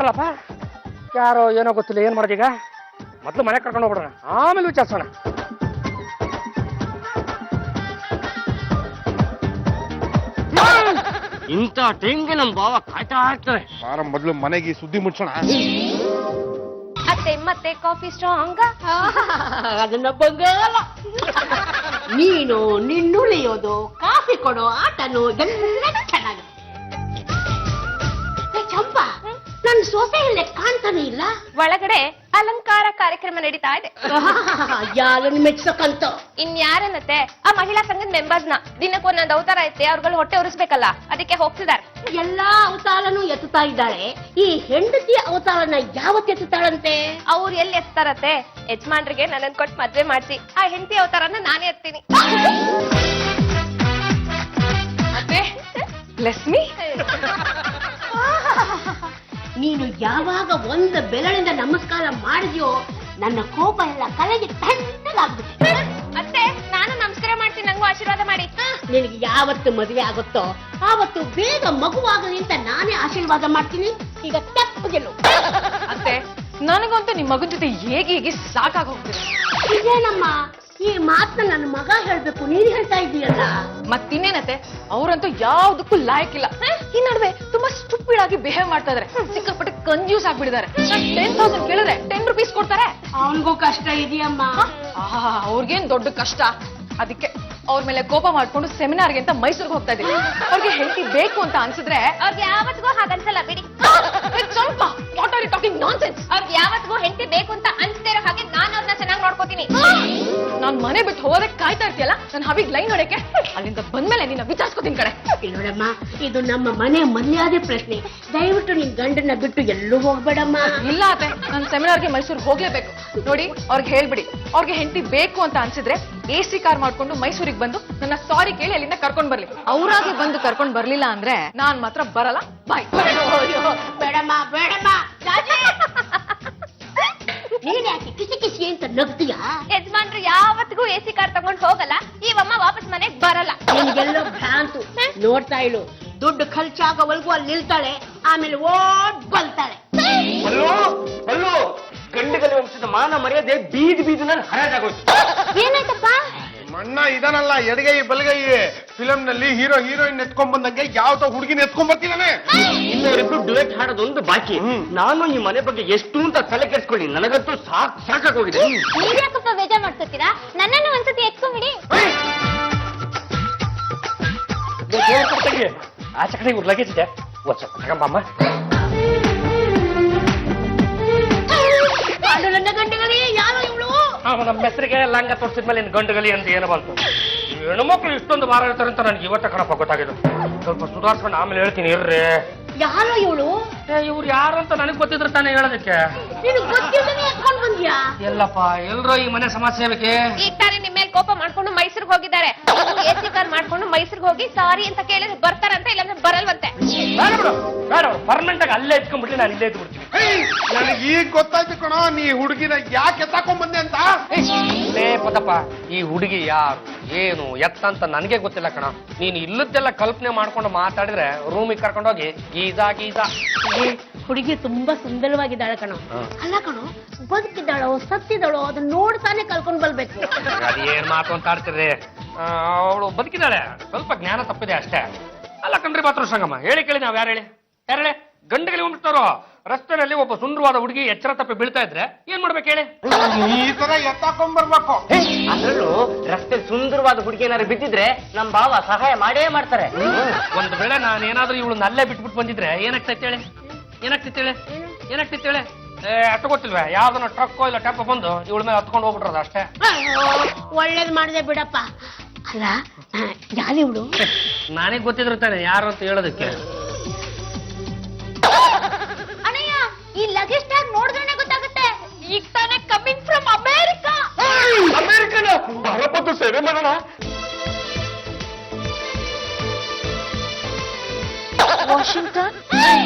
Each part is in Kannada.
ಹೊಂಟ್ರಲ್ಲಪ್ಪ ಯಾರೋ ಏನೋ ಗೊತ್ತಿಲ್ಲ. ಏನ್ ಮಾಡೋದು ಈಗ? ಮೊದ್ಲು ಮನೆ ಕರ್ಕೊಂಡು ಹೋಗ್ಬಿಡೋಣ, ಆಮೇಲೆ ವಿಚಾರಿಸೋಣ. ಇಂಥ ಟೈಮ್ಗೆ ನಮ್ ಬಾವ ಕಾಯ್ತಾ ಇರ್ತಾರೆ. ಮೊದ್ಲು ಮನೆಗೆ ಸುದ್ದಿ ಮುಚ್ಚೋಣ. ಅತ್ತೆ ಮತ್ತೆ ಕಾಫಿ ಸ್ಟ್ರಾಂಗ ಅದನ್ನ ಬಂಗಲ್ಲ. ನೀನು ನಿನ್ನುಳಿಯೋದು, ಕಾಫಿ ಕೊಡೋ ಆಟನು ಎಲ್ಲ ಚೆನ್ನಾಗಿದೆ. ಚಂಪಾ, ನನ್ ಸೊಸೆ ಇಲ್ಲೇ ಕಾಣ್ತಾನೆ ಇಲ್ಲ. ಒಳಗಡೆ ಅಲಂಕಾರ ಕಾರ್ಯಕ್ರಮ ನಡೀತಾ ಇದೆ. ಯಾರನ್ನು ಮೆಚ್ಚಕಂತ? ಇನ್ಯಾರನ್ನತ್ತೆ, ಆ ಮಹಿಳಾ ಸಂಘದ ಮೆಂಬರ್ಸ್ನ ದಿನಕ್ಕೊಂದೊಂದು ಅವತಾರ ಐತೆ, ಅವ್ರುಗಳು ಹೊಟ್ಟೆ ಉರಿಸ್ಬೇಕಲ್ಲ, ಅದಕ್ಕೆ ಹೋಗ್ತಿದ್ದಾರೆ. ಎಲ್ಲಾ ಅವತಾರನು ಎತ್ತುತ್ತಾ ಇದ್ದಾಳೆ. ಈ ಹೆಂಡತಿ ಅವತಾರನ ಯಾವತ್ತು ಎತ್ತುತ್ತಾಳಂತೆ? ಅವ್ರು ಎಲ್ಲಿ ಎತ್ತಾರತ್ತೆ? ಯಜಮಾನ್ರಿಗೆ ನನ್ನನ್ ಕೊಟ್ಟು ಮದ್ವೆ ಮಾಡ್ಸಿ ಆ ಹೆಂಡತಿ ಅವತಾರನ ನಾನೇ ಎತ್ತೀನಿ. ಅತ್ತೆ ಬ್ಲೆಸ್ ಮೀ. ನೀನು ಯಾವಾಗ ಒಂದು ಬೆರಳಿಂದ ನಮಸ್ಕಾರ ಮಾಡಿದ್ಯೋ ನನ್ನ ಕೋಪ ಎಲ್ಲ ಕಲೆಗೆ ತಣ್ಣಗಾಗ್ಬಿಟ್ಟೆ. ಅತ್ತೆ ನಾನು ನಮಸ್ಕಾರ ಮಾಡ್ತೀನಿ, ನಂಗೂ ಆಶೀರ್ವಾದ ಮಾಡಿ. ನಿನಗೆ ಯಾವತ್ತು ಮದುವೆ ಆಗುತ್ತೋ ಆವತ್ತು ಬೇಗ ಮಗುವಾಗಲಿ ಅಂತ ನಾನೇ ಆಶೀರ್ವಾದ ಮಾಡ್ತೀನಿ. ಈಗ ತಪ್ಪಗೆಲ್ಲು. ಅತ್ತೆ ನನಗಂತೂ ನಿಮ್ ಮಗನ ಜೊತೆ ಹೇಗೆ ಸಾಕಾಗೋಗ್ತಿದೆ. ಇದೇನಮ್ಮ ಈ ಮಾತನ್ನ ನನ್ನ ಮಗ ಹೇಳ್ಬೇಕು, ನೀನ್ ಹೇಳ್ತಾ ಇದೀಯಲ್ಲ. ಮತ್ತಿನ್ನೇನತ್ತೆ, ಅವ್ರಂತೂ ಯಾವ್ದಕ್ಕೂ ಲಾಯಕ್ಕಿಲ್ಲ. ಈ ನಡುವೆ ತುಂಬಾ ಸ್ಟುಪಿಡ್ ಆಗಿ ಬಿಹೇವ್ ಮಾಡ್ತಾ ಇದಾರೆ. ಸಿಕ್ಕಾಪಟ್ಟೆ ಕನ್ಫ್ಯೂಸ್ ಆಗ್ಬಿಟ್ಟಿದ್ದಾರೆ. 10,000 ಕೇಳಿದ್ರೆ 10 ರೂಪೀಸ್ ಕೊಡ್ತಾರೆ. ಅವನ್ಗೂ ಕಷ್ಟ ಇದೆಯಮ್ಮ. ಅವ್ರಿಗೇನ್ ದೊಡ್ಡ ಕಷ್ಟ. ಅದಕ್ಕೆ ಅವ್ರ ಮೇಲೆ ಕೋಪ ಮಾಡ್ಕೊಂಡು ಸೆಮಿನಾರ್ಗೆ ಅಂತ ಮೈಸೂರಿಗೆ ಹೋಗ್ತಾ ಇದೀವಿ. ಅವ್ರಿಗೆ ಹೆಂಡತಿ ಬೇಕು ಅಂತ ಅನ್ಸಿದ್ರೆ ಅವ್ರಿಗೆ ಯಾವತ್ತಿಗೂ ಹಾಗನ್ಸಲ್ಲ ಬಿಡಿ. ಸ್ವಲ್ಪ what are you talking nonsense. ಅವ್ರಿಗೆ ಯಾವತ್ತಿಗೂ ಹೆಂಡತಿ ಬೇಕು ಅಂತ ಅನ್ಸದೇ ಇರೋ ಹಾಗೆ ನಾನು ಅವ್ರನ್ನ ಚೆನ್ನಾಗಿ ನೋಡ್ಕೋತೀನಿ. ನಾನ್ ಮನೆ ಬಿಟ್ಟು ಹೋಗೋದಕ್ಕೆ ಕಾಯ್ತಾ ಇರ್ತೀಯಲ್ಲ, ನನ್ ಹವಿಗ್ ಲೈನ್ ನೋಡಕ್ಕೆ. ಅಲ್ಲಿಂದ ಬಂದ್ಮೇಲೆ ನಿನ್ನ ವಿಚಾರಿಸ್ಕೋತೀನಿ ಕಡೆ. ನೋಡಮ್ಮ, ಇದು ನಮ್ಮ ಮನೆ ಮರ್ಯಾದೆ ಪ್ರಶ್ನೆ. ದಯವಿಟ್ಟು ನಿನ್ ಗಂಡನ್ನ ಬಿಟ್ಟು ಎಲ್ಲೂ ಹೋಗ್ಬೇಡಮ್ಮ. ಇಲ್ಲ ಅತ್ತೆ, ನಾನು ಸೆಮಿನಾರ್ಗೆ ಮೈಸೂರಿಗೆ ಹೋಗ್ಲೇಬೇಕು. ನೋಡಿ ಅವ್ರಿಗೆ ಹೇಳ್ಬಿಡಿ, ಅವ್ರಿಗೆ ಹೆಂಡತಿ ಬೇಕು ಅಂತ ಅನ್ಸಿದ್ರೆ AC ಕಾರ್ ಮಾಡ್ಕೊಂಡು ಮೈಸೂರಿಗೆ ಬಂದು ನನ್ನ ಸಾರಿ ಕೇಳಿ ಅಲ್ಲಿಂದ ಕರ್ಕೊಂಡ್ ಬರ್ಲಿ. ಅವ್ರಾಗೆ ಬಂದು ಕರ್ಕೊಂಡ್ ಬರ್ಲಿಲ್ಲ ಅಂದ್ರೆ ನಾನ್ ಮಾತ್ರ ಬರಲ್ಲ. ಬಾಯ್. ಬೇಡಮ್ಮ ಬೇಡಮ್ಮ. ನೀನ್ ಯಾಕೆ ಕಿಸಿ ಕಿಸಿ ಅಂತ ನಗ್ತೀಯಾ? ಯಜಮಾನ್ರು ಯಾವತ್ತಿಗೂ AC ಕಾರ್ ತಗೊಂಡ್ ಹೋಗಲ್ಲ, ಇವಮ್ಮ ವಾಪಸ್ ಮನೆಗ್ ಬರಲ್ಲ. ನಿನ್ಗೆಲ್ಲೋ ಭ್ರಾಂತು. ನೋಡ್ತಾ ಇಳು, ದುಡ್ಡು ಖರ್ಚಾಗವಲ್ಗೂ ಅಲ್ಲಿ ನಿಲ್ತಾಳೆ, ಆಮೇಲೆ ಓಡ್ ಬಲ್ತಾಳೆ. ಅಲ್ಲೋ ಗಂಡುಗಲಿ ವಂಶದ ಮಾನ ಮರ್ಯಾದೆ ಬೀದಿನಲ್ಲಿ ಹರಾಜಾಗೋಯ್ತು. ಏನಾಯ್ತಪ್ಪ? ಮಣ್ಣ ಇದನಲ್ಲ, ಎಡಗೈ ಬಲಗೈ ಫಿಲಂ ನಲ್ಲಿ ಹೀರೋ ಹೀರೋಯಿನ್ ಎತ್ಕೊಂಡ್ ಬಂದಂಗೆ ಯಾವ್ದೋ ಹುಡುಗಿನ ಎತ್ಕೊಂಡ್ ಬರ್ತಿದ್ದಾನೆ. ಇನ್ನವರಿಬ್ರು ಡುವೆಟ್ ಹಾಡೋದೊಂದು ಬಾಕಿ. ನಾನು ಈ ಮನೆ ಬಗ್ಗೆ ಎಷ್ಟು ಅಂತ ತಲೆ ಕೆಡಿಸ್ಕೊಳ್ಳಿ, ನನಗಂತೂ ಸಾಕಾಗೋಗಿದೆ. ನೀವ್ಯಾಕಪ್ಪ ಬೇಜಾರ್ ಮಾಡ್ಕೊತೀರಾ? ನನ್ನನ್ನು ಒಂದ್ಸತಿ ಎತ್ಕೊಂಡ್ಬಿಡಿ. ಆಚೆ ಕಡೆ ಇವ್ರು ಲಗೇಜ್ ಇದೆ, ಒಂದ್ ಸ್ವಲ್ಪ ತಗೊಂಬಮ್ಮ. ನನ್ನ ಗಂಟೆಗಲಿ ಯಾರೋ ಇವಳು. ನಮ್ಮ ಹೆಸರಿಗೆ ಲಂಗ ತೋರಿಸಿದ್ಮೇಲೆ ಇನ್ ಗಂಡುಗಲಿ ಅಂತ ಏನು ಬಂತು? ಹೆಣ್ಮಕ್ಳು ಇಷ್ಟೊಂದು ಭಾರ ಇರ್ತಾರೆ ಅಂತ ನನಗೆ ಇವತ್ತ ಕಣಪ್ಪ ಗೊತ್ತಾಗಿದ್ದು. ಸ್ವಲ್ಪ ಸುಧಾರಿಸ್ಕೊಂಡು ಆಮೇಲೆ ಹೇಳ್ತೀನಿ ಇರ್ರಿ. ಯಾರೋ ಇವಳು? ಇವ್ರು ಯಾರು ಅಂತ ನನಗ್ ಗೊತ್ತಿದ್ರೆ ತಾನೇ ಹೇಳೋದಕ್ಕೆ. ನೀನು ಗೊತ್ತಿಲ್ಲದೆ ಎತ್ಕೊಂಡ್ ಬಂದ್ಯಾ? ಎಲ್ಲಪ್ಪ ಎಲ್ರೋ ಈ ಮನೆ ಸಮಾಜ ಸೇವೆಗೆ ಈಗ ತಾನೇ ನಿಮ್ಮ ಮೇಲೆ ಕೋಪ ಮಾಡ್ಕೊಂಡು ಮೈಸೂರಿಗೆ ಹೋಗಿದ್ದಾರೆ. AC ಕಾರ್ ಮಾಡ್ಕೊಂಡು ಮೈಸೂರಿಗೆ ಹೋಗಿ ಸಾರಿ ಅಂತ ಕೇಳಿದ್ರೆ ಬರ್ತಾರಂತ, ಇಲ್ಲಾಂದ್ರೆ ಬರಲ್ವಂತೆ. ಬೇಡ ಬಿಡು, ಬೇಡ ಪರ್ಮನೆಂಟ್ ಆಗಿ ಅಲ್ಲೇ ಎತ್ಕೊಂಡ್ಬಿಟ್ಲಿ, ನಾನು ಇಲ್ಲೇ ಇದ್ಬಿಡ್ತೀನಿ. ನನಗೆ ಈಗ ಗೊತ್ತಾಯ್ತು ಕಣೋ, ನೀ ಹುಡುಗಿನ ಯಾಕೆ ಎತ್ತಾಕೊಂಡ್ ಬಂದೆ ಅಂತ. ಲೇ ಪದಪ್ಪ, ಈ ಹುಡುಗಿ ಯಾರು ಏನು ಎತ್ತ ಅಂತ ನನಗೆ ಗೊತ್ತಿಲ್ಲ ಕಣ. ನೀನು ಇಲ್ಲದ್ದೆಲ್ಲ ಕಲ್ಪನೆ ಮಾಡ್ಕೊಂಡು ಮಾತಾಡಿದ್ರೆ ರೂಮಿಗೆ ಕರ್ಕೊಂಡೋಗಿ ಗೀಜಾ ಗೀಜಾ. ಹುಡುಗಿ ತುಂಬಾ ಸುಂದರವಾಗಿದ್ದಾಳೆ ಕಣೋ. ಅಲ್ಲ ಕಣೋ, ಬದುಕಿದ್ದಾಳೋ ಸತ್ತಿದ್ದಾಳೋ ಅದನ್ನ ನೋಡ್ತಾನೆ ಕಲ್ಕೊಂಡ್ ಬರ್ಬೇಕು. ಅದೇನ್ ಮಾತು ಅಂತ ಆಡ್ತಿರ್ರಿ. ಅವಳು ಬದುಕಿದ್ದಾಳೆ, ಸ್ವಲ್ಪ ಜ್ಞಾನ ತಪ್ಪಿದೆ ಅಷ್ಟೇ. ಅಲ್ಲ ಕಣ್ರಿ ಮಾತ್ರ ಸಂಗಮ್ಮ, ಹೇಳಿ ಕೇಳಿ ನಾವ್ ಯಾರು ಹೇಳಿ ಗಂಡುಗಲಿ ಉಂಟಾರೋ ರಸ್ತೆನಲ್ಲಿ ಒಬ್ಬ ಸುಂದರವಾದ ಹುಡುಗಿ ಎಚ್ಚರ ತಪ್ಪಿ ಬೀಳ್ತಾ ಇದ್ರೆ ಏನ್ ಮಾಡ್ಬೇಕು ಹೇಳಿ? ಈ ತರ ಎತ್ತಾಕೊಂಡ್ ಬರ್ಬೇಕು. ಅದರಲ್ಲೂ ರಸ್ತೆ ಸುಂದರವಾದ ಹುಡುಗಿ ಏನಾದ್ರು ಬಿದ್ದಿದ್ರೆ ನಮ್ ಭಾವ ಸಹಾಯ ಮಾಡೇ ಮಾಡ್ತಾರೆ. ಒಂದ್ ವೇಳೆ ನಾನೇನಾದ್ರೂ ಇವಳು ಅಲ್ಲೇ ಬಿಟ್ಬಿಟ್ಟು ಬಂದಿದ್ರೆ ಏನಾಗ್ತೈತೆ ಹೇಳಿ? ಅಷ್ಟು ಗೊತ್ತಿಲ್ವೇ? ಯಾವ್ದನ್ನ ಟ್ರಕ್ಕೋ ಇಲ್ಲ ಟೆಂಪೋ ಬಂದು ಇವಳ ಮೇಲೆ ಹತ್ಕೊಂಡು ಹೋಗ್ಬಿಟ್ರದ ಅಷ್ಟೇ. ಒಳ್ಳೇದ್ ಮಾಡಿದೆ ಬಿಡಪ್ಪ. ಅಲ್ಲ ಯಾರು ಇವಳು? ನಾನೇ ಗೊತ್ತಿದ್ರು ತಾನೆ ಯಾರು ಅಂತ ಹೇಳೋದಕ್ಕೆ. ಅಣ್ಣಯ್ಯ, ಈ ಲಗೇಜ್ ಟ್ಯಾಗ್ ನೋಡಿದ್ರೆ ಗೊತ್ತಾಗುತ್ತೆ. ಈಗ ತಾನೇ ಕಮಿಂಗ್ ಫ್ರಮ್ ಅಮೇರಿಕಾ. ಅಮೇರಿಕನ ಬರಬದ್ದು ಸೇವೆ ಮಾಡೋಣ. ವಾಷಿಂಗ್ಟನ್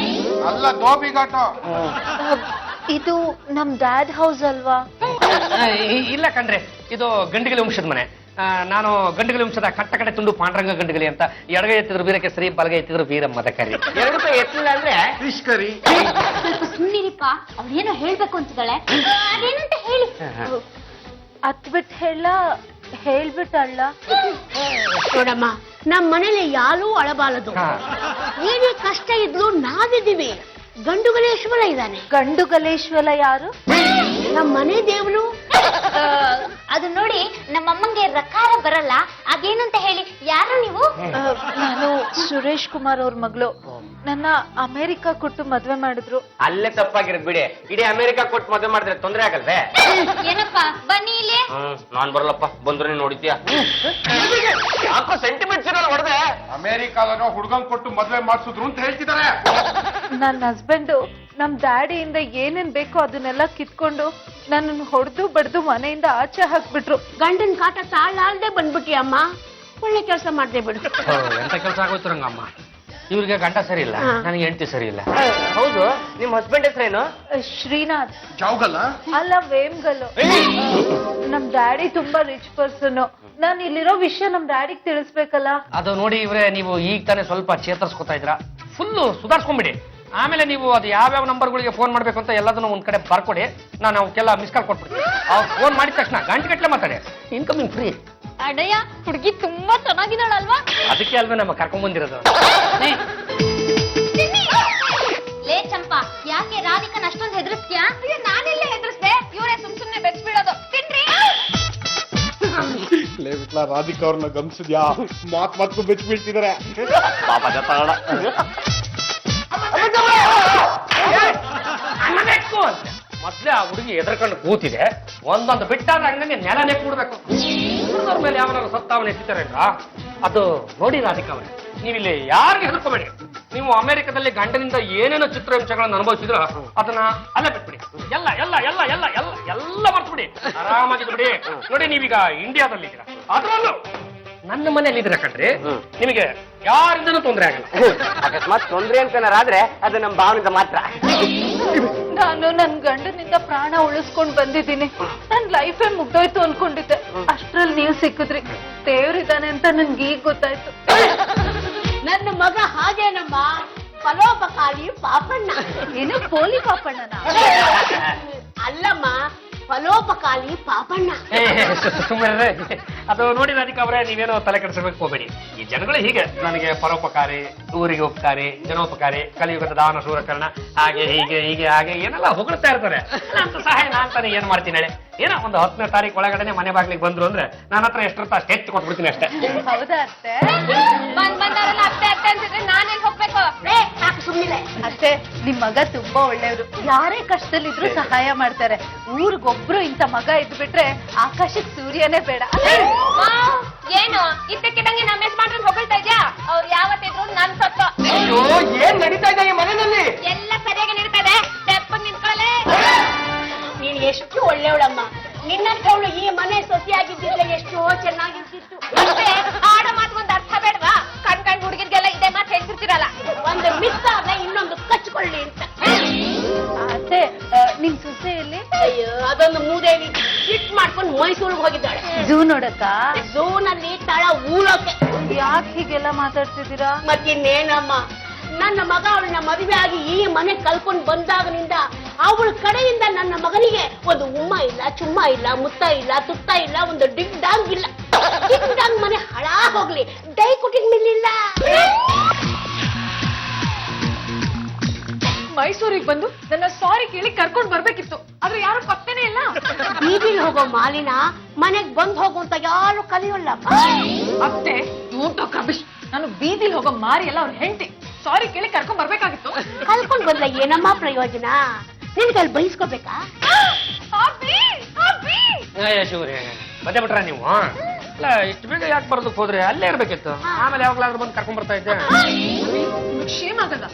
ಅಲ್ಲ, ಧೋಬಿಘಾಟ. ಇದು ನಮ್ ಡ್ಯಾಡ್ ಹೌಸ್ ಅಲ್ವಾ? ಇಲ್ಲ ಕಣ್ರಿ, ಇದು ಗಂಡುಗಲಿ ವಂಶದ ಮನೆ. ನಾನು ಗಂಡುಗಲಿ ವಂಶದ ಕಟ್ಟ ಕಡೆ ತುಂಡು ಪಾಂಡ್ರಂಗ ಗಂಡುಗಲಿ ಅಂತ. ಎಡಗೈ ಎತ್ತಿದ್ರು ವೀರಕೇಸರಿ, ಬಲಗೈ ಎತ್ತಿದ್ರು ವೀರಮ್ಮದ ಕರಿ. 2 ರೂಪಾಯಿ ಎತ್ತಿಲ್ಲ ಅಂದ್ರೆ ಫಿಶ್ ಕರಿ. ಸ್ವಲ್ಪ ಸುಮ್ಮನಿರಿಪ್ಪ, ಅವ್ಳೇನೋ ಹೇಳ್ಬೇಕು ಅಂತಿದ್ದಾಳೆ. ಅದೇನಂತ ಹೇಳಿ. ಅತ್ಬಿಟ್ಟು ಹೇಳ್ಬಿಟ್ಟಲ್ಲ. ನೋಡಮ್ಮ, ನಮ್ಮ ಮನೇಲಿ ಯಾರೂ ಅಳಬಾರದು. ಏನೇ ಕಷ್ಟ ಇದ್ಲು ನಾವಿದ್ದೀವಿ. ಗಂಡುಗಲೇಶ್ವರ ಇದ್ದಾನೆ. ಗಂಡುಗಲೇಶ್ವರ ಯಾರು? ನಮ್ಮ ಮನೆ ದೇವ್ರು. ಅದು ನೋಡಿ ನಮ್ಮಮ್ಮಂಗೆ ರಕಾರ ಬರಲ್ಲ, ಅದೇನಂತ ಹೇಳಿ. ಯಾರು ನೀವು? ನಾನು ಸುರೇಶ್ ಕುಮಾರ್ ಅವ್ರ ಮಗಳು. ನನ್ನ ಅಮೆರಿಕ ಕೊಟ್ಟು ಮದ್ವೆ ಮಾಡಿದ್ರು. ಅಲ್ಲೇ ತಪ್ಪಾಗಿರೋದು ಬಿಡಿ. ಇಡೀ ಅಮೆರಿಕ ಕೊಟ್ಟು ಮದುವೆ ಮಾಡಿದ್ರೆ ತೊಂದ್ರೆ ಆಗಲ್ವೇ? ಏನಪ್ಪ ಬನ್ನಿ ಇಲ್ಲಿ. ನಾನ್ ಬರಲ್ಲಪ್ಪ, ಬಂದ್ರೆ ನೋಡಿದ್ಯಾ? ಯಾಕೋ ಸೆಂಟಿಮೆಂಟ್ಸ್ ಇರಲ್ಲ ಹೊಡೆದೆ. ಅಮೆರಿಕಾದನೋ ಹುಡುಗನ್ ಕೊಟ್ಟು ಮದ್ವೆ ಮಾಡ್ಸಿದ್ರು ಅಂತ ಹೇಳ್ತಿದ್ದಾರೆ. ನನ್ನ ಹಸ್ಬೆಂಡ್ ನಮ್ ಡ್ಯಾಡಿಯಿಂದ ಏನೇನ್ ಬೇಕೋ ಅದನ್ನೆಲ್ಲ ಕಿತ್ಕೊಂಡು ನನ್ನನ್ನು ಹೊಡೆದು ಬಡ್ದು ಮನೆಯಿಂದ ಆಚೆ ಹಾಕ್ಬಿಟ್ರು. ಗಂಡನ್ ಕಾಟ ತಾಳಾಲ್ದೆ ಬಂದ್ಬಿಟ್ಟಿ ಅಮ್ಮ. ಒಳ್ಳೆ ಕೆಲಸ ಮಾಡ್ದೆ ಬಿಡು. ಎಂತ ಕೆಲಸ ಆಗೋಯ್ತು ರಂಗಮ್ಮ. ಇವ್ರಿಗೆ ಗಂಟ ಸರಿ ಇಲ್ಲ, ನನಗೆ ಹೆಂಡತಿ ಸರಿ ಇಲ್ಲ. ಹೌದು, ನಿಮ್ ಹಸ್ಬೆಂಡ್ ಹೆಸರೇನು? ಶ್ರೀನಾಥ್ ಜಾವ್ಗಲ್ಲ ಅಲ್ಲ, ವೇಮ್ಗಲ್ಲು. ನಮ್ ಡ್ಯಾಡಿ ತುಂಬಾ ರಿಚ್ ಪರ್ಸನ್. ನಾನ್ ಇಲ್ಲಿರೋ ವಿಷಯ ನಮ್ ಡ್ಯಾಡಿಗ್ ತಿಳಿಸ್ಬೇಕಲ್ಲ. ಅದು ನೋಡಿ ಇವ್ರೆ, ನೀವು ಈಗ ತಾನೇ ಸ್ವಲ್ಪ ಚೇತರಿಸ್ಕೊತಾ ಇದ್ರ. ಫುಲ್ಲು ಸುಧಾರಿಸ್ಕೊಂಡ್ಬಿಡಿ. ಆಮೇಲೆ ನೀವು ಅದು ಯಾವ್ಯಾವ ನಂಬರ್ಗಳಿಗೆ ಫೋನ್ ಮಾಡ್ಬೇಕು ಅಂತ ಎಲ್ಲದನ್ನು ಒಂದ್ ಕಡೆ ಬರ್ಕೊಡಿ. ನಾನು ಅವಕ್ಕೆಲ್ಲ ಮಿಸ್ ಕಾಲ್ ಕೊಟ್ಬಿಡ್ತೀನಿ. ಅವ್ರು ಫೋನ್ ಮಾಡಿದ ತಕ್ಷಣ ಗಂಟೆ ಮಾತಾಡಿ. Incoming free. ಅಣ್ಣಯ್ಯ, ಹುಡುಗಿ ತುಂಬಾ ಚೆನ್ನಾಗಿದ್ದಾಳಲ್ವಾ? ಅದಕ್ಕೆ ಅಲ್ವೇ ನಮ್ಮ ಕರ್ಕೊಂಡ್ ಬಂದಿರೋದು. ಲೇ ಚಂಪಾ, ಯಾಕೆ ರಾಧಿಕನ್ ಅಷ್ಟೊಂದು ಹೆದರ್ಸ್ತೀಯಾ? ನಾನೆಲ್ಲ ಹೆದರ್ಸ್ದೆ, ಇವರೇ ಸುಮ್ನೆ ಬೆಚ್ಬಿಡೋದು. ತಿನ್ರಿ. ಲೇ ಬಿಟ್ಲ, ರಾಧಿಕಾ ಅವ್ರನ್ನ ಗಮನಿಸಿದ್ಯಾ? ಮಾತು ಬೆಚ್ಚ ಬೀಳ್ತಿದಾರೆ. ಮೊದ್ಲೇ ಆ ಹುಡುಗಿ ಎದ್ರಕೊಂಡು ಕೂತಿದೆ. ಒಂದೊಂದು ಬಿಟ್ಟಾದ್ರೆ ಹಂಗಂಗೆ ನೆಲನೇ ಕೂಡ್ಬೇಕು. ಅವ್ರ ಮೇಲೆ ಯಾವನಾರು ಸತ್ತಾವನ್ನ ಎತ್ತಿದ್ದಾರೆ ಅದು ನೋಡಿ ರಾಧಿಕಾ ಅವರೇ, ನೀವಿಲ್ಲಿ ಯಾರಿಗೆ ಹೆದರ್ಕೋಬೇಡಿ. ನೀವು ಅಮೆರಿಕದಲ್ಲಿ ಗಂಡನಿಂದ ಏನೇನೋ ಚಿತ್ರಹಿಂಸೆಗಳನ್ನು ಅನುಭವಿಸಿದ್ರ ಅದನ್ನ ಅಲ್ಲೇ ಬಿಟ್ಬಿಡಿ. ಎಲ್ಲ ಎಲ್ಲ ಎಲ್ಲ ಎಲ್ಲ ಎಲ್ಲ ಎಲ್ಲ ಮರ್ತ್ಬಿಡಿ. ಆರಾಮಾಗಿದ್ದು ಬಿಡಿ. ನೋಡಿ, ನೀವೀಗ ಇಂಡಿಯಾದಲ್ಲಿದ್ದೀರಾ, ಅದರಲ್ಲೂ ನನ್ನ ಮನೆಯಲ್ಲಿ ಇದ್ದೀರಾ ಕಣ್ರಿ. ನಿಮಗೆ ಯಾರಿಂದನೂ ತೊಂದರೆ ಆಗಲ್ಲ. ಅಕಸ್ಮಾತ್ ತೊಂದ್ರೆ ಅಂತನಾರಾದ್ರೆ ಅದು ನಮ್ ಭಾವನಿಂದ ಮಾತ್ರ. ನಾನು ನನ್ ಗಂಡನಿಂದ ಪ್ರಾಣ ಉಳಿಸ್ಕೊಂಡ್ ಬಂದಿದ್ದೀನಿ. ನನ್ ಲೈಫೇ ಮುಗ್ದೋಯ್ತು ಅನ್ಕೊಂಡಿದ್ದೆ. ಅಷ್ಟ್ರಲ್ಲಿ ನೀವು ಸಿಕ್ಕಿದ್ರಿ. ದೇವ್ರಿದ್ದಾನೆ ಅಂತ ನನ್ಗೆ ಈಗ ಗೊತ್ತಾಯ್ತು. ನನ್ನ ಮಗ ಹಾಗೇನಮ್ಮ, ಫಲೋಪಕಾರಿ ಪಾಪಣ್ಣ. ಏನು ಪೋಲಿ ಪಾಪಣ್ಣನ? ಅಲ್ಲಮ್ಮ, ಫಲೋಪಕಾರಿ ಪಾಪಣ್ಣ. ಸುಮ್ಮನೆ ಅದು ನೋಡಿ ರಾಧಿಕಾ ಅವರೇ, ನೀವೇನೋ ತಲೆ ಕೆಡಿಸಬೇಕು ಹೋಗ್ಬೇಡಿ. ಈ ಜನಗಳು ಹೀಗೆ ನನಗೆ ಪರೋಪಕಾರಿ, ಊರಿಗೆ ಉಪಕಾರಿ, ಜನೋಪಕಾರಿ, ಕಲಿಯುಗದ ದಾನ ಶೂರಕರ್ಣ, ಹಾಗೆ ಹೀಗೆ ಹೀಗೆ ಹಾಗೆ ಏನೆಲ್ಲ ಹೊಗಳ್ತಾ ಇರ್ತಾರೆ. ಅಂತ ಸಹಾಯ ನಾನ್ ಏನ್ ಮಾಡ್ತೀನಿ ಹೇಳಿ? ಏನೋ ಒಂದು 10ನೇ ತಾರೀಕು ಒಳಗಡೆ ಮನೆ ಬಾಗ್ಲಿಗೆ ಬಂದ್ರು ಅಂದ್ರೆ ನನ್ನ ಹತ್ರ ಎಷ್ಟಿರ್ತ ಅಷ್ಟು ಹೆಚ್ಚು ಕೊಟ್ಬಿಡ್ತೀನಿ ಅಷ್ಟೇ. ಹೌದಾ ಅತ್ತೆ? ಬಂದವರೆಲ್ಲ ಅತ್ತೆ ಅತ್ತೆ ಅಂತಿದ್ರೆ ನಾನೇನ್ ಹೋಗ್ಬೇಕು? ಸಾಕು ಸುಮ್ಮನೆ. ಅತ್ತೆ, ನಿಮ್ ಮಗ ತುಂಬಾ ಒಳ್ಳೆಯವರು. ಯಾರೇ ಕಷ್ಟದಲ್ಲಿದ್ರು ಸಹಾಯ ಮಾಡ್ತಾರೆ. ಊರಿಗೊಬ್ರು ಇಂಥ ಮಗ ಇದ್ಬಿಟ್ರೆ ಆಕಾಶಕ್ಕೆ ಸೂರ್ಯನೇ ಬೇಡ. ಏನು ಇದ್ದಕ್ಕಿದ್ದಂಗೆ ನಮ್ಮ ಯಜಮಾನ್ರನ್ನ ಹೊಗಳ್ತಾ ಇದ್ಯಾ? ಅವ್ರು ಯಾವತ್ತಿದ್ರು ನನ್ ಸೊತ್ತು. ಅಯ್ಯೋ, ಏನ್ ನಡೀತಾ ಇದೆ ಈ ಮನೆಯಲ್ಲಿ? ಎಲ್ಲ ಸರಿಯಾಗಿ ನಿಲ್ತದೆ. ತೆಪ್ಪಗ್ ನಿಂತ್ಕೊಳ್ಳೆ. ನೀನ್ ಎಷ್ಟು ಒಳ್ಳೆಯವಳಮ್ಮ. ನಿನ್ನಂಥವಳು ಈ ಮನೆ ಸೊಸೆಯಾಗಿದ್ದಿದ್ರೆ ಎಷ್ಟೋ ಚೆನ್ನಾಗಿರ್ತಿತ್ತು. ಮತ್ತೆ ಆಡೋ ಮಾತು ಒಂದು ಅರ್ಥ ಬೇಡವಾ? ಕಣ್ ಹುಡುಗಿರ್ಗೆಲ್ಲ ಇದೇ ಮಾತು ಹೇಳ್ತಿರ್ತೀರಲ್ಲ. ಒಂದು ಮಿಸ್ ಆದ್ರೆ ಇನ್ನೊಂದು ಕಚ್ಕೊಳ್ಳಿ ಅಂತ. ಅತ್ತೆ, ನಿಮ್ ಸೊಸೆಯಲ್ಲಿ ಅಯ್ಯೋ, ಅದೊಂದು ಮೂದೇವಿ ಫಿಟ್ ಮಾಡ್ಕೊಂಡು ಮೈಸೂರಿಗೆ ಹೋಗಿದ್ದಾಳೆ. ಝೂ ನೋಡಕ್ಕ? ಝೂನಲ್ಲಿ ತಳ ಊಳೋಕೆ. ಯಾಕೆ ಹೀಗೆಲ್ಲ ಮಾತಾಡ್ತಿದ್ದೀರಾ? ಮತ್ತಿನ್ನೇನಮ್ಮ, ನನ್ನ ಮಗ ಅವಳನ್ನ ಮದುವೆ ಆಗಿ ಈ ಮನೆ ಕಲ್ಕೊಂಡು ಬಂದಾಗನಿಂದ ಅವಳ ಕಡೆಯಿಂದ ನನ್ನ ಮಗನಿಗೆ ಒಂದು ಉಮ್ಮ ಇಲ್ಲ, ಚುಮ್ಮ ಇಲ್ಲ, ಮುತ್ತ ಇಲ್ಲ, ತುತ್ತ ಇಲ್ಲ, ಒಂದು ಡಿಗ್ ಡಾಂಗ್ ಇಲ್ಲ. ಡಿಗ್ ಡಾಂಗ್ ಮನೆ ಹಳಾ ಹೋಗ್ಲಿ, ಡೈ ಕುಟಿನ್ ಮಿಲ್ಲಿಲ್ಲ. ಮೈಸೂರಿಗೆ ಬಂದು ನನ್ನ ಸಾರಿ ಕೇಳಿ ಕರ್ಕೊಂಡ್ ಬರ್ಬೇಕಿತ್ತು, ಆದ್ರೆ ಯಾರು ಪತ್ತೆನೇ ಇಲ್ಲ. ಬೀದಿಲ್ ಹೋಗೋ ಮಾಲಿನ ಮನೆಗ್ ಬಂದ್ ಹೋಗು ಅಂತ ಯಾರು ಕಲಿಯೋಲ್ಲ. ಅತ್ತೆ, ಡೋಂಟ್ ಟಾಕ್ ರಬಿಶ್. ನಾನು ಬೀದಿಲ್ ಹೋಗೋ ಮಾರಿ ಎಲ್ಲ ಅವ್ರ ಹೆಂಡತಿ. ಸಾರಿ ಕೇಳಿ ಕರ್ಕೊಂಡ್ ಬರ್ಬೇಕಾಗಿತ್ತು. ಕಲ್ಕೊಂಡ್ ಬಂದ್ರ ಏನಮ್ಮ ಪ್ರಯೋಜನ? ನಿನ್ಗಲ್ಲಿ ಬಯಸ್ಕೋಬೇಕಾ? ಶಿವರೇ, ಮಧ್ಯ ಬಿಟ್ರ ನೀವು? ಅಲ್ಲ, ಇಷ್ಟು ಬೇಗ ಯಾಕೆ ಬರೋದಕ್ಕೆ ಹೋದ್ರೆ? ಅಲ್ಲೇ ಇರ್ಬೇಕಿತ್ತು. ಆಮೇಲೆ ಯಾವಾಗ್ಲಾದ್ರೂ ಬಂದು ಕರ್ಕೊಂಡ್ ಬರ್ತಾ ಇದ್ದೆ. ಶೇಮ್ ಆಗದ?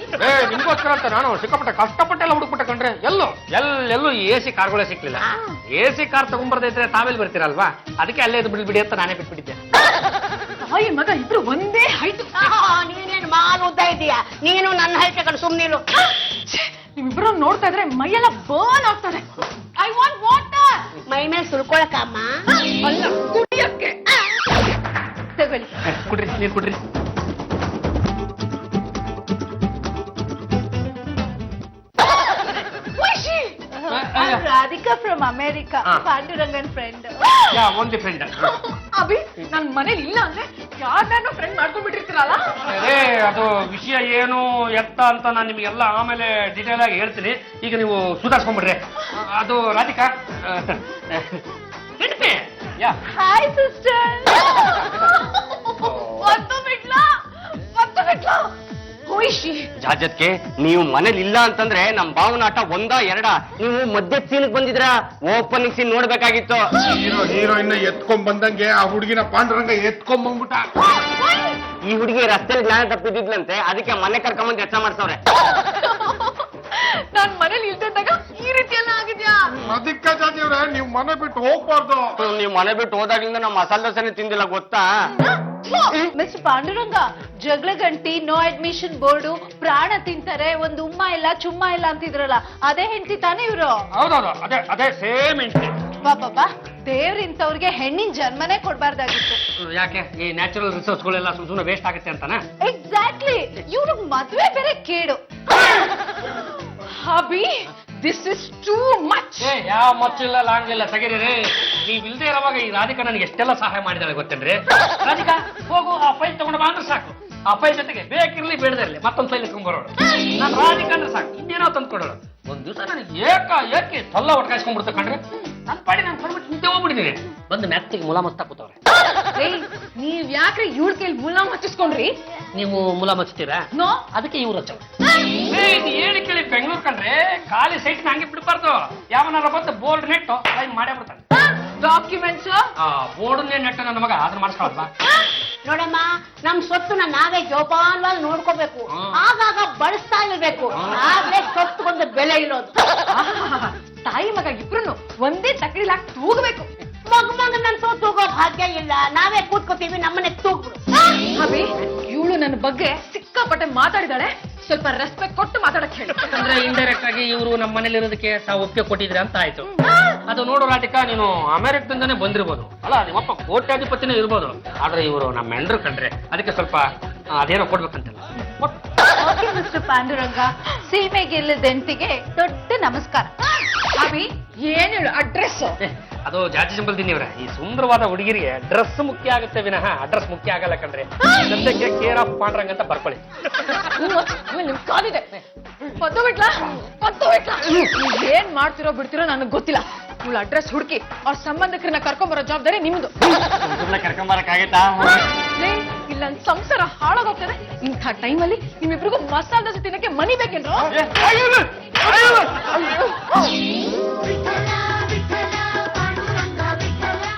ನಿಮ್ಗೋಸ್ಕರ ಅಂತ ನಾನು ಸಿಕ್ಕಾಪಟ್ಟೆ ಕಷ್ಟಪಟ್ಟೆಲ್ಲ ಹುಡುಕ್ಬಿಟ್ಟೆ ಕಂಡ್ರೆ. ಎಲ್ಲೆಲ್ಲೂ AC ಕಾರ್ಗಳೇ ಸಿಕ್ಲಿಲ್ಲ. AC ಕಾರ್ ತಗೊಂಡ್ಬರ್ದೈತ್ರೆ ತಾವೇಲ್ ಬರ್ತೀರಲ್ವಾ, ಅದಕ್ಕೆ ಅಲ್ಲೇ ಇದು ಬಿಡ್ಬಿಡಿ ಅಂತ ನಾನೇ ಬಿಟ್ಬಿಟ್ಟಿದ್ದೆ. ತಾಯಿ ಮಗ ಇಬ್ರು ಒಂದೇ ಹೈಟ್. ನೀನೇನು ಮಾಲ್ ಉದ್ದ ಇದೀಯಾ? ನೀನು ನನ್ನ ಹೈಟ್ ಕಡೆ ಸುಮ್ನಿರು. ನಿಮ್ಮಿಬ್ರು ನೋಡ್ತಾ ಇದ್ರೆ ಮೈಯೆಲ್ಲ ಬರ್ನ್ ಆಗ್ತದೆ. I want water. ಮೈ ಮೇಲೆ ಸುಲ್ಕೊಳಕಮ್ಮ. ಅಲ್ಲ, ಕುಡಿಯಕ್ಕೆ. ನೀರು ಕೊಡ್ರಿ. ರಾಧಿಕಾ ಫ್ರಮ್ ಅಮೆರಿಕಾ, ಹಾ. ಪಾಂಡುರಂಗನ್ ಫ್ರೆಂಡ್. Only friend. ಅಭಿ ನನ್ ಮನೇಲಿ ಇಲ್ಲ ಅಂದ್ರೆ ಯಾರನ್ನೋ ಫ್ರೆಂಡ್ ಮಾಡ್ಕೊಂಡ್ಬಿಟ್ಟಿರ್ತೀರಲ್ಲ. ಅದೇ ಅದು ವಿಷಯ ಏನು ಎತ್ತ ಅಂತ ನಾನು ನಿಮಗೆಲ್ಲ ಆಮೇಲೆ ಡೀಟೇಲ್ ಆಗಿ ಹೇಳ್ತೀನಿ. ಈಗ ನೀವು ಸುಧಾರಿಸ್ಕೊಂಡ್ಬಿಡ್ರಿ. ಅದು ರಾಧಿಕಾ ಹೆಂಡತಿ. ಯಾ ಹಾಯ್ ಸಿಸ್ಟರ್. ಒಂದು ಬಿಡ್ಲಾ ಹೋಯ್ಶಿ. ಜಾಜತ್ಗೆ ನೀವು ಮನೇಲಿ ಇಲ್ಲ ಅಂತಂದ್ರೆ ನಮ್ ಭಾವನಾಟ ಒಂದಾ ಎರಡ. ನೀವು ಮಧ್ಯ ಸೀನ್ಗೆ ಬಂದಿದ್ರ, ಓಪನಿಂಗ್ ಸೀನ್ ನೋಡ್ಬೇಕಾಗಿತ್ತು. ಹೀರೋಯಿನ್ ಎತ್ಕೊಂಡ್ ಬಂದಂಗೆ ಆ ಹುಡುಗಿನ ಪಾಂಡುರಂಗ ಎತ್ಕೊಂಡ್ ಬಂದ್ಬಿಟ್ಟ. ಈ ಹುಡುಗಿ ರಸ್ತೆಯಲ್ಲಿ ಜ್ಞಾನ ತಪ್ಪಿದ್ಲಂತೆ, ಅದಕ್ಕೆ ಮನೆ ಕರ್ಕೊಂಬಂದು ಕೆಲಸ ಮಾಡ್ಸವ್ರೆ. ನಾನ್ ಮನೇಲಿ ಇಲ್ದಿದ್ದಾಗ ಈ ರೀತಿ ಎಲ್ಲ ಆಗಿದ್ಯಾ? ಅದಕ್ಕೆ ಜಾತಿಯವ್ರೆ ನೀವು ಮನೆ ಬಿಟ್ಟು ಹೋಗ್ಬಾರ್ದು. ನೀವು ಮನೆ ಬಿಟ್ಟು ಹೋದಾಗ್ಲಿಂದ ನಮ್ಮ ಮಸಾಲೆ ದೋಸೆನೆ ತಿಂದಿಲ್ಲ ಗೊತ್ತಾ? ಮಿಸ್ಟರ್ ಪಾಂಡುರಂಗ, ಜಗಳ ಗಂಟಿ, ನೋ ಅಡ್ಮಿಷನ್ ಬೋರ್ಡು, ಪ್ರಾಣ ತಿಂತಾರೆ, ಒಂದು ಉಮ್ಮ ಇಲ್ಲ ಚುಮ್ಮ ಇಲ್ಲ ಅಂತಿದ್ರಲ್ಲ, ಅದೇ ಹೆಂಡತಿ ತಾನೇ ಇವ್ರು? ಹೌದೌದು, ಅದೇ ಅದೇ ಸೇಮ್ ಹೆಂಡತಿ. ಬಾಬಾ, ದೇವ್ರಿಂತವ್ರಿಗೆ ಹೆಣ್ಣಿನ ಜನ್ಮನೇ ಕೊಡ್ಬಾರ್ದಾಗಿತ್ತು. ಯಾಕೆ ಈ ನ್ಯಾಚುರಲ್ ರಿಸೋರ್ಸ್ಗಳೆಲ್ಲ ಸುಮ್ಮನೆ ವೇಸ್ಟ್ ಆಗುತ್ತೆ ಅಂತಾನೆ? ಎಕ್ಸಾಕ್ಟ್ಲಿ. ಇವ್ರಿಗೆ ಮದ್ವೆ ಬೇರೆ ಕೇಡು. Abhi, this is too much. ಯಾವ ಮಚ್ಚಿಲ್ಲ ಲಾಂಗ್ ಇಲ್ಲ ತೆಗೀರಿ. ನೀವ್ ಇಲ್ದೇ ಇರುವಾಗ ಈ ರಾಧಿಕಾ ನನಗೆ ಎಷ್ಟೆಲ್ಲ ಸಹಾಯ ಮಾಡಿದಾಳೆ ಗೊತ್ತೇನ್ರಿ? ರಾಧಿಕಾ ಹೋಗು, ಆ ಫೈಲ್ ತಗೊಂಡು ಬಾ ಅಂದ್ರೆ ಸಾಕು. ಆ ಫೈಲ್ ಜೊತೆಗೆ ಬೇಕಿರ್ಲಿ ಬೇಡದಿರ್ಲಿ ಮತ್ತೊಂದು ಫೈಲ್ ಇಟ್ಕೊಂಡ್ ಬರೋಳು. ನಾನು ರಾಧಿಕಾ ಅಂದ್ರೆ ಸಾಕು, ಇನ್ನೇನೋ ತಂದು ಕೊಡೋಳು. ಒಂದ್ ದಿವಸ ನನಗೆ ಏಕೆ ತಲ್ಲ ಒಟ್ಕಾಯಿಸ್ಕೊಂಡ್ಬಿಡ್ತ ಕಂಡ್ರೆ ನನ್ನ ಪಾಡಿ ನಾನು ಬಂದ್ಬಿಟ್ಟು ನಿಂತೆ ಹೋಗ್ಬಿಟ್ಟಿದ್ದೀನಿ. ಬಂದು ಮೆತ್ತಿಗೆ ಮುಲ ಮಸ್ತಾ ಕೂತವ್ರೆ. ನೀವ್ ಯಾಕ್ರಿ ಇವ್ಳ ಕೈಲಿ ಮುಲ್ಲ ಹಚ್ಚಿಸ್ಕೊಂಡ್ರಿ? ನೀವು ಮುಲ ಮಚ್ತೀರಾ? ನೋ, ಅದಕ್ಕೆ ಇವ್ರು ಹಚ್ಚ. ಇದು ಹೇಳಿ ಕೇಳಿ ಬೆಂಗಳೂರು ಕಂಡ್ರೆ ಖಾಲಿ ಸೈಟ್ ಹಂಗೆ ಬಿಡ್ಬಾರ್ದು. ಯಾವನಾರ ಬಂದು ಬೋರ್ಡ್ ನೆಟ್ಟು ಲೈನ್ ಮಾಡೇ ಬಿಡ್ತಾನೆ. ಡಾಕ್ಯುಮೆಂಟ್ಸ್ ಬೋರ್ಡ್ನೇ ನೆಟ್ಟು ನನ್ನ ಮಗ ಅದನ್ನ ಮಾಡಿಸ್ಕೊಳಲ್ವಾ? ನೋಡಮ್ಮ, ನಮ್ ಸ್ವತ್ತನ್ನ ನಾವೇ ಜೋಪಾನವಾಗಿ ನೋಡ್ಕೋಬೇಕು. ಆಗಾಗ ಬಳಸ್ತಾ ಇರ್ಬೇಕು. ಆಗ್ಲೇ ಸ್ವತ್ತುಗೊಂದು ಬೆಲೆ ಇರೋದು. ತಾಯಿ ಮಗ ಇಬ್ರು ಒಂದೇ ತಕಡಿಲಾಕ್ ತೂಗಬೇಕು. ಮಗನಂತೂ ತೂಗೋ ಭಾಗ್ಯ ಇಲ್ಲ. ನಾವೇ ಕೂತ್ಕೋತೀವಿ, ನಮ್ಮನೆ ತೂಗ್ಬಿಡು. ಅಭಿ, ಇವಳು ನನ್ನ ಬಗ್ಗೆ ಸಿಕ್ಕಾಪಟ್ಟೆ ಮಾತಾಡಿದಾಳೆ. ಸ್ವಲ್ಪ ರೆಸ್ಪೆಕ್ಟ್ ಕೊಟ್ಟು ಮಾತಾಡಕ್ ಹೇಳಿ. ಅಂದ್ರೆ ಇಂಡೈರೆಕ್ಟ್ ಆಗಿ ಇವರು ನಮ್ಮ ಮನೇಲಿ ಇರೋದಕ್ಕೆ ತಾವು ಒಪ್ಪಿಗೆ ಕೊಟ್ಟಿದ್ರೆ ಅಂತ ಆಯ್ತು. ಅದು ನೋಡು ರಾಧಿಕಾ, ನೀನು ಅಮೆರಿಕದಿಂದಾನೇ ಬಂದಿರ್ಬೋದು ಅಲ್ಲ, ನಿಮ್ಮಪ್ಪ ಕೋಟ್ಯಾಧಿಪತಿನೇ ಇರ್ಬೋದು. ಆದ್ರೆ ಇವರು ನಮ್ಮ ಮೆಂಡ್ರು ಕಂಡ್ರೆ ಅದಕ್ಕೆ ಸ್ವಲ್ಪ ಅದೇನೋ ಕೊಡ್ಬೇಕಂತಲ್ಲ. ಓಕೆ ಮಿಸ್ಟರ್ ಪಾಂಡುರಂಗ, ಸೀಮೆಗೆ ಇಲ್ಲದ ಹೆಂಡತಿಗೆ ದೊಡ್ಡ ನಮಸ್ಕಾರ. ಅಭಿ, ಏನ್ ಹೇಳು ಅಡ್ರೆಸ್? ಅದು ಜಾತಿ ಸಂಬಂಧಿನಿವ್ರೆ, ಈ ಸುಂದರವಾದ ಹುಡುಗಿರಿಗೆ ಡ್ರೆಸ್ ಮುಖ್ಯ ಆಗುತ್ತೆ ವಿನಃ ಅಡ್ರೆಸ್ ಮುಖ್ಯ ಆಗಲ್ಲ ಕಣ್ರಿ. ಸದ್ಯಕ್ಕೆ ಕೇರ್ ಆಫ್ ಪಾಂಡ್ರಂಗ್ ಅಂತ ಬರ್ಕೊಳ್ಳಿ. ನಿಮ್ ಕಾದಿದೆ. ಪದ್ದು ಬಿಟ್ಲಾ ಏನ್ ಮಾಡ್ತಿರೋ ಬಿಡ್ತಿರೋ ನನಗ್ ಗೊತ್ತಿಲ್ಲ. ಇವಳ ಅಡ್ರೆಸ್ ಹುಡುಕಿ ಅವ್ರ ಸಂಬಂಧಿಕರನ್ನ ಕರ್ಕೊಂಬರೋ ಜವಾಬ್ದಾರಿ ನಿಮ್ದು. ಸುಮ್ಮನೆ ಕರ್ಕೊಂಬರಕ್ಕಾಗತ್ತಾ? ಇಲ್ಲ ನನ್ ಸಂಸಾರ ಹಾಳಾಗೋಗ್ತದೆ. ಇಂಥ ಟೈಮಲ್ಲಿ ನಿಮ್ಮಿಬ್ರಿಗೂ ಮಸಾಲೆ ದೋಸೆ ತಿನ್ನಕ್ಕೆ ಮನಿ ಬೇಕೇನ್ರೋ?